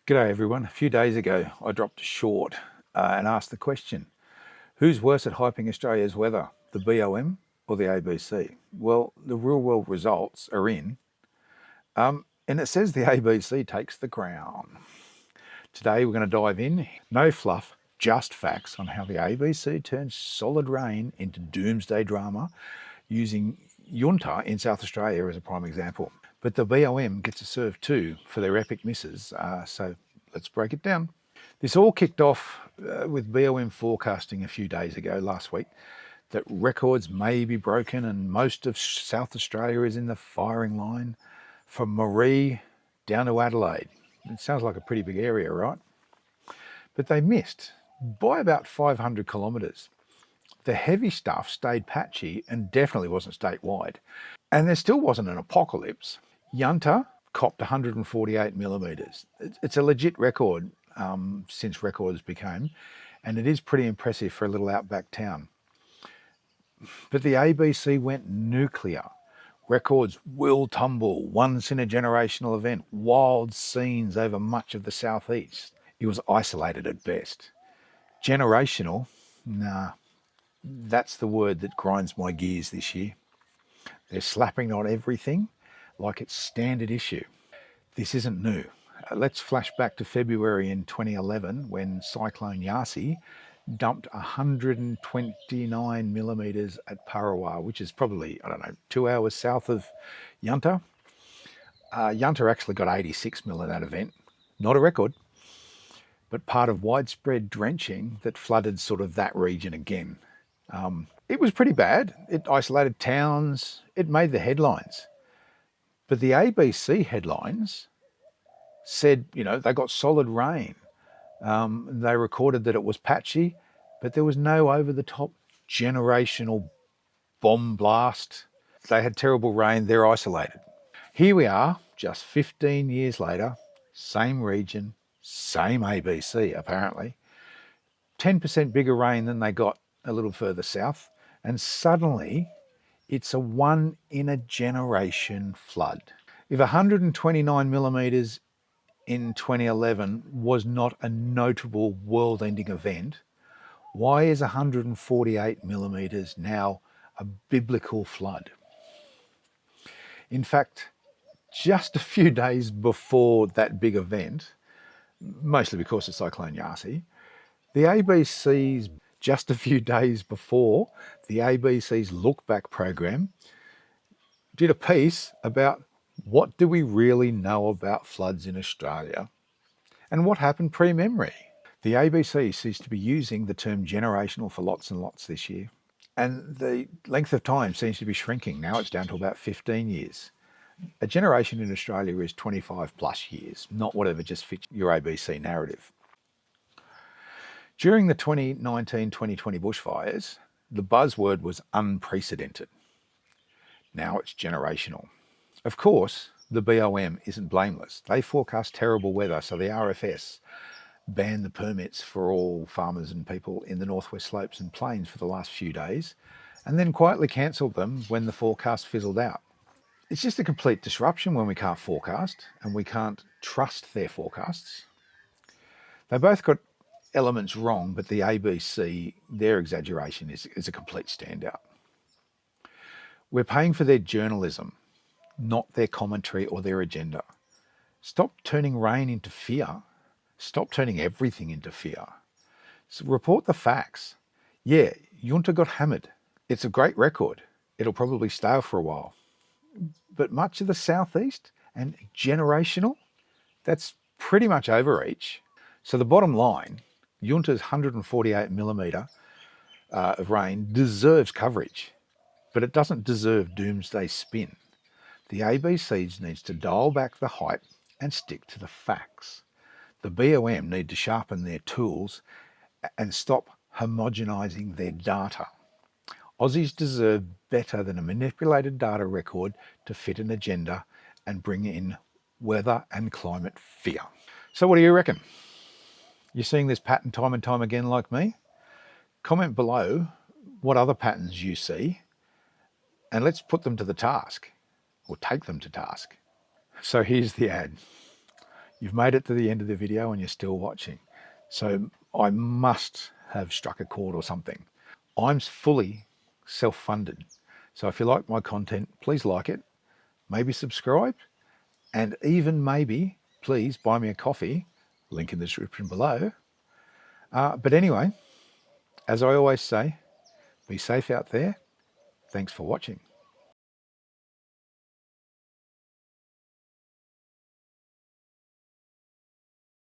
G'day everyone. A few days ago I dropped a short and asked the question, who's worse at hyping Australia's weather, the BOM or the ABC? Well, the real world results are in, and it says the ABC takes the crown. Today we're going to dive in, no fluff, just facts on how the ABC turns solid rain into doomsday drama using Junta in South Australia as a prime example. But the BOM gets a serve too for their epic misses, so let's break it down. This all kicked off with BOM forecasting a few days ago, last week, that records may be broken and most of South Australia is in the firing line from Maree down to Adelaide. It sounds like a pretty big area, right? But they missed by about 500 kilometres. The heavy stuff stayed patchy and definitely wasn't statewide. And there still wasn't an apocalypse. Junta copped 148 millimetres. It's a legit record since records became, and it is pretty impressive for a little outback town. But the ABC went nuclear. Records will tumble, once in a generational event, wild scenes over much of the southeast. It was isolated at best. Generational? Nah, that's the word that grinds my gears this year. They're slapping on everything like it's standard issue. This isn't new. Let's flash back to February in 2011 when Cyclone Yasi dumped 129 millimetres at Parawa, which is probably, 2 hours south of Junta. Junta actually got 86 mil in that event. Not a record, but part of widespread drenching that flooded sort of that region again. It was pretty bad. It isolated towns. It made the headlines. But the ABC headlines said, they got solid rain. They recorded that it was patchy, but there was no over-the-top generational bomb blast. They had terrible rain. They're isolated. Here we are, just 15 years later, same region, same ABC, apparently. 10% bigger rain than they got a little further south. And suddenly, it's a one-in-a-generation flood. If 129 millimetres in 2011 was not a notable world-ending event, why is 148 millimetres now a biblical flood? In fact, just a few days before that big event, mostly because of Cyclone Yasi, the ABC's Look Back program did a piece about what do we really know about floods in Australia and what happened pre-memory. The ABC seems to be using the term generational for lots and lots this year, and the length of time seems to be shrinking. Now it's down to about 15 years. A generation in Australia is 25 plus years, not whatever just fits your ABC narrative. During the 2019-2020 bushfires, the buzzword was unprecedented. Now it's generational. Of course, the BOM isn't blameless. They forecast terrible weather, so the RFS banned the permits for all farmers and people in the Northwest Slopes and Plains for the last few days, and then quietly cancelled them when the forecast fizzled out. It's just a complete disruption when we can't forecast and we can't trust their forecasts. They both got elements wrong, but the ABC, their exaggeration is a complete standout. We're paying for their journalism, not their commentary or their agenda. Stop turning rain into fear. Stop turning everything into fear. So report the facts. Yeah, Junta got hammered. It's a great record. It'll probably stale for a while. But much of the southeast and generational, that's pretty much overreach. So the bottom line, Junta's 148 millimetre of rain deserves coverage, but it doesn't deserve doomsday spin. The ABCs needs to dial back the hype and stick to the facts. The BOM need to sharpen their tools and stop homogenising their data. Aussies deserve better than a manipulated data record to fit an agenda and bring in weather and climate fear. So what do you reckon? You're seeing this pattern time and time again like me? Comment below what other patterns you see and let's put them to the task or take them to task. So here's the ad. You've made it to the end of the video and you're still watching. So I must have struck a chord or something. I'm fully self-funded. So if you like my content, please like it, maybe subscribe, and even maybe please buy me a coffee, link in the description below. But anyway, as I always say, be safe out there. Thanks for watching.